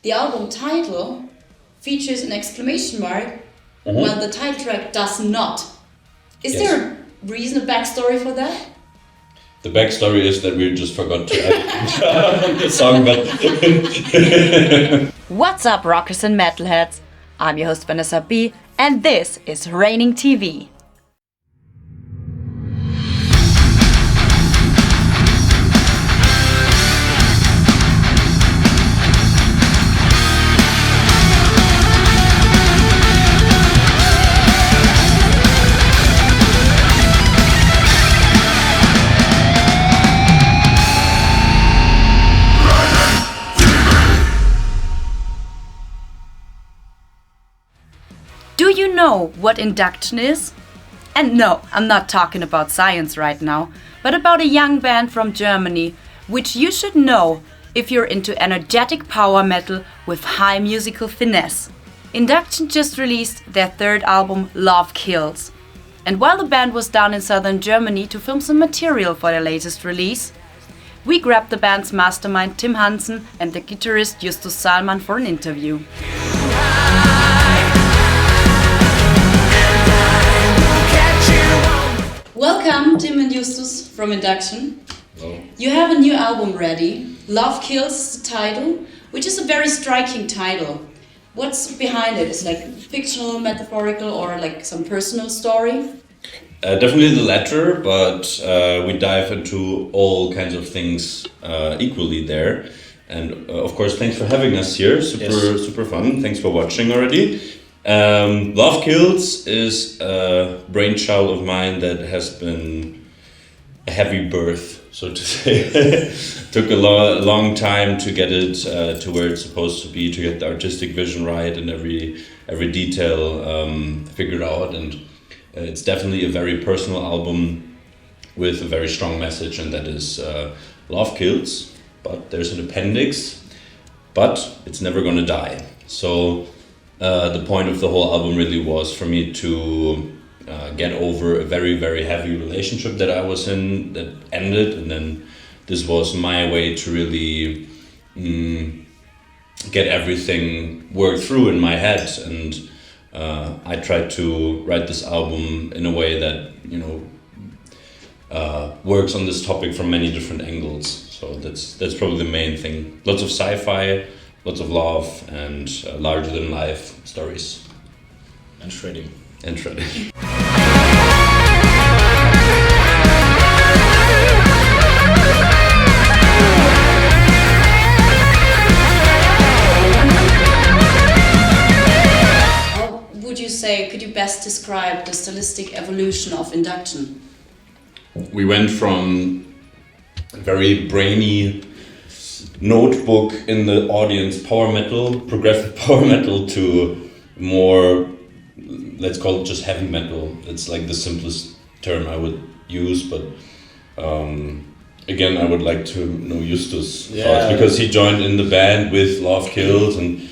the album title features an exclamation mark, while the title track does not. Is there a reason, a backstory for that? The backstory is that we just forgot to add the song, but... What's up, rockers and metalheads? I'm your host Vanessa B, and this is Raining TV. Do you know what induction is? And no, I'm not talking about science right now, but about a young band from Germany, which you should know if you're into energetic power metal with high musical finesse. Induction just released their third album, Love Kills. And while the band was down in southern Germany to film some material for their latest release, we grabbed the band's mastermind Tim Hansen and the guitarist Justus Sahlman for an interview. Welcome, Tim and Justus from Induction. Hello. You have a new album ready. Love Kills is the title, which is a very striking title. What's behind it? Is it like fictional, metaphorical, or like some personal story? Definitely the latter, but we dive into all kinds of things equally there. And of course, thanks for having us here. Super fun. Thanks for watching already. Love Kills is a brainchild of mine that has been a heavy birth, so to say. Took a long time to get it to where it's supposed to be, to get the artistic vision right and every detail figured out. And it's definitely a very personal album with a very strong message, and that is Love Kills. But there's an appendix, but it's never gonna die. So the point of the whole album really was for me to get over a very, very heavy relationship that I was in that ended, and then this was my way to really get everything worked through in my head. And I tried to write this album in a way that, you know, works on this topic from many different angles. So that's probably the main thing. Lots of sci-fi, lots of love, and larger than life stories. And shredding. How would you say, could you best describe the stylistic evolution of Induction? We went from a very brainy notebook in the audience power metal, progressive power metal, to more, let's call it just heavy metal. It's like the simplest term I would use, but again, I would like to know Justus' thoughts, because he joined in the band with Love Kills, and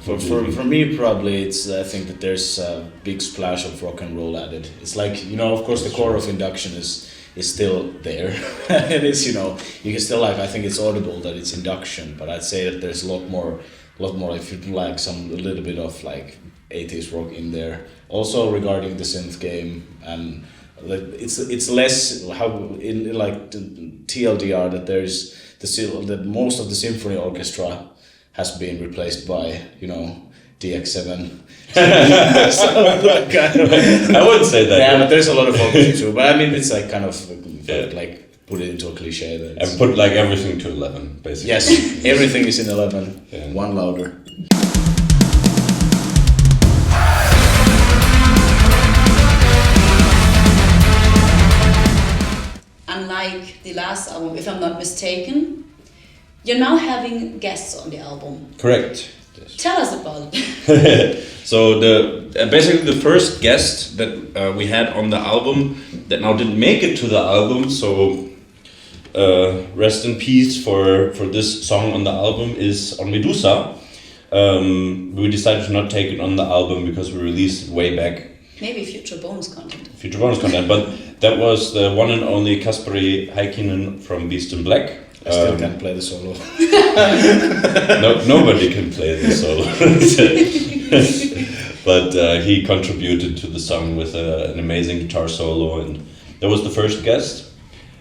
For me, probably I think that there's a big splash of rock and roll added. It's like, you know, of course the core of Induction is still there. It is, you know, you can still, like, I think it's audible that it's Induction, but I'd say that there's a lot more if you like a little bit of like 80s rock in there. Also regarding the synth game, and it's less how in like TLDR that there's that most of the symphony orchestra has been replaced by, you know, DX7. I wouldn't say that. Yeah, but there's a lot of focus too. But I mean, it's like kind of like put it into a cliche. And put like everything to 11, basically. Yes, everything is in 11. Yeah. One louder. Unlike the last album, if I'm not mistaken, you're now having guests on the album. Correct. Yes. Tell us about it. So basically the first guest that we had on the album that now didn't make it to the album, so rest in peace for this song on the album, is on Medusa. We decided to not take it on the album because we released it way back Maybe future bonus content. Future bonus content, but that was the one and only Kasperi Heikkinen from Beast in Black. I still can't play the solo. Nobody can play the solo. But he contributed to the song with an amazing guitar solo, and that was the first guest.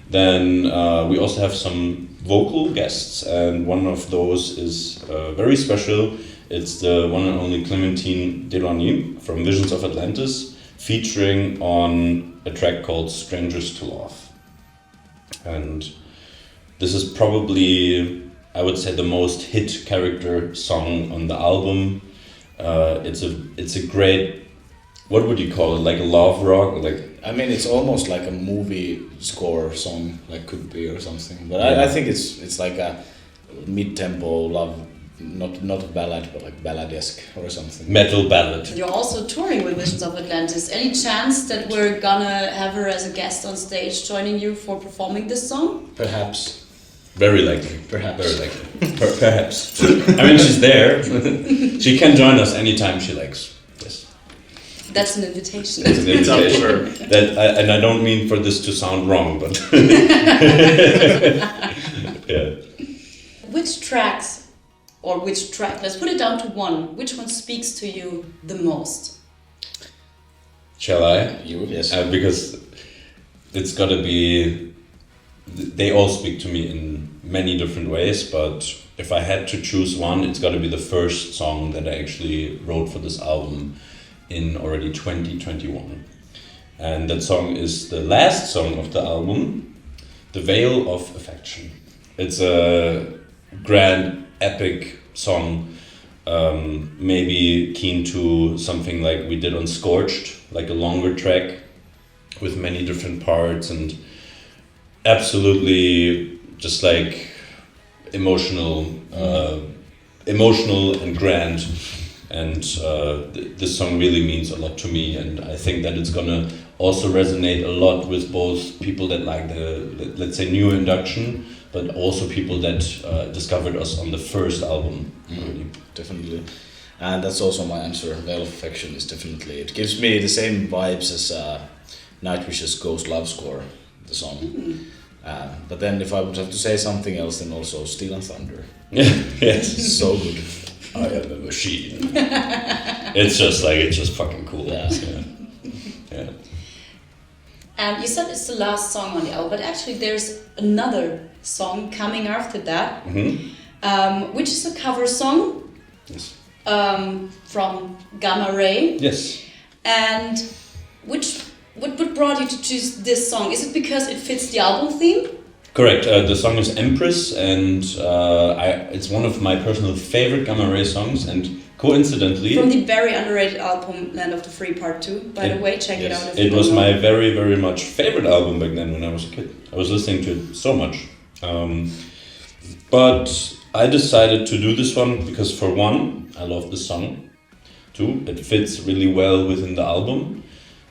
Then we also have some vocal guests, and one of those is very special. It's the one and only Clémentine Delany from Visions of Atlantis, featuring on a track called Strangers to Love. And this is probably, I would say, the most hit character song on the album. It's a great, what would you call it, like a love rock? Like, I mean, it's almost like a movie score song, like could be or something. But Yeah. I think it's like a mid-tempo love, not a ballad, but like ballad-esque or something. metal ballad. You're also touring with Visions of Atlantis. Any chance that we're gonna have her as a guest on stage joining you for performing this song? Perhaps. Very likely. Perhaps. Very likely. Perhaps. I mean, she's there. She can join us anytime she likes. Yes. That's an invitation. It's an It's up to invitation. And I don't mean for this to sound wrong, but yeah. Which tracks, or which track, let's put it down to one, which one speaks to you the most? Shall I? You? Yes. Because it's got to be. They all speak to me in many different ways, but if I had to choose one, it's got to be the first song that I actually wrote for this album in already 2021. And that song is the last song of the album, The Veil of Affection. It's a grand, epic song, maybe keen to something like we did on Scorched, like a longer track with many different parts and absolutely just like emotional and grand. And this song really means a lot to me, and I think that it's gonna also resonate a lot with both people that like the, let's say, new Induction, but also people that discovered us on the first album. Really. Definitely. And that's also my answer. Veil of Affection is definitely, it gives me the same vibes as Nightwish's Ghost Love Score, the song. But then if I would have to say something else, then also Steel and Thunder. Yes. So good. I am a machine. It's just fucking cool. Yeah. Yeah. And you said it's the last song on the album, but actually there's another song coming after that, which is a cover song Yes. from Gamma Ray. Yes. And what brought you to choose this song? Is it because it fits the album theme? Correct. The song is Empress, and it's one of my personal favorite Gamma Ray songs. And coincidentally, From the very underrated album Land of the Free Part 2, by the way, check it out if you it don't was know. my very, very much favorite album back then when I was a kid. I was listening to it so much. But I decided to do this one because, for one, I love the song. Two, it fits really well within the album.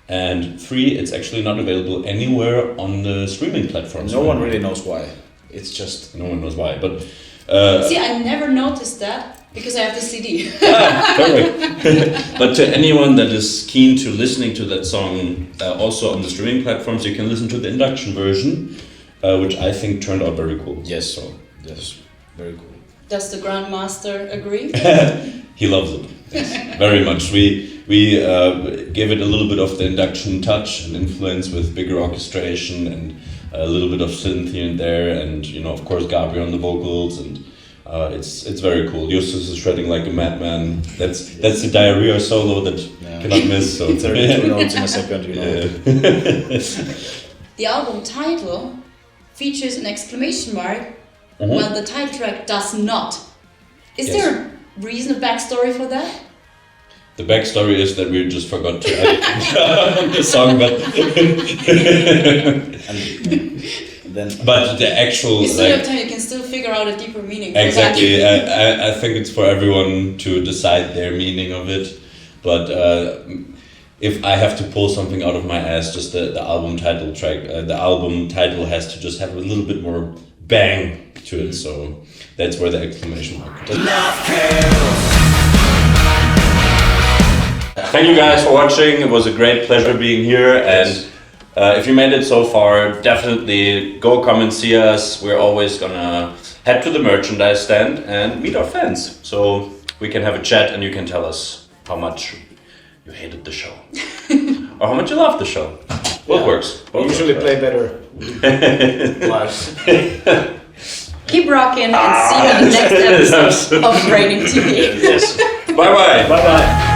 And three, it's actually not available anywhere on the streaming platforms. No one really knows why. It's just... No one knows why, but... See, I never noticed that because I have the CD. Perfect. But to anyone that is keen to listening to that song, also on the streaming platforms, you can listen to the Induction version, which I think turned out very cool. Yes, so yes, very cool. Does the Grandmaster agree? He loves it, yes, very much. We gave it a little bit of the Induction touch and influence with bigger orchestration and a little bit of synth here and there, and of course Gabriel on the vocals, and it's very cool. Justus is shredding like a madman. That's the diarrhea solo that cannot miss. So 32 notes in a second, The album title features an exclamation mark, while the title track does not. Is there a reason, a backstory for that? The backstory is that we just forgot to add it the song, but the actual You still have time, you can still figure out a deeper meaning for exactly. that. I think it's for everyone to decide their meaning of it, but if I have to pull something out of my ass, just the album title track, the album title has to just have a little bit more bang to it, so that's where the exclamation mark comes. Thank you guys for watching. It was a great pleasure being here. And if you made it so far, definitely go come and see us. We're always gonna head to the merchandise stand and meet our fans. So we can have a chat and you can tell us how much you hated the show. Or how much you loved the show. What works? We usually play better live. Keep rocking and see you in the next episode of Raining TV. Yes. Bye bye. Bye bye.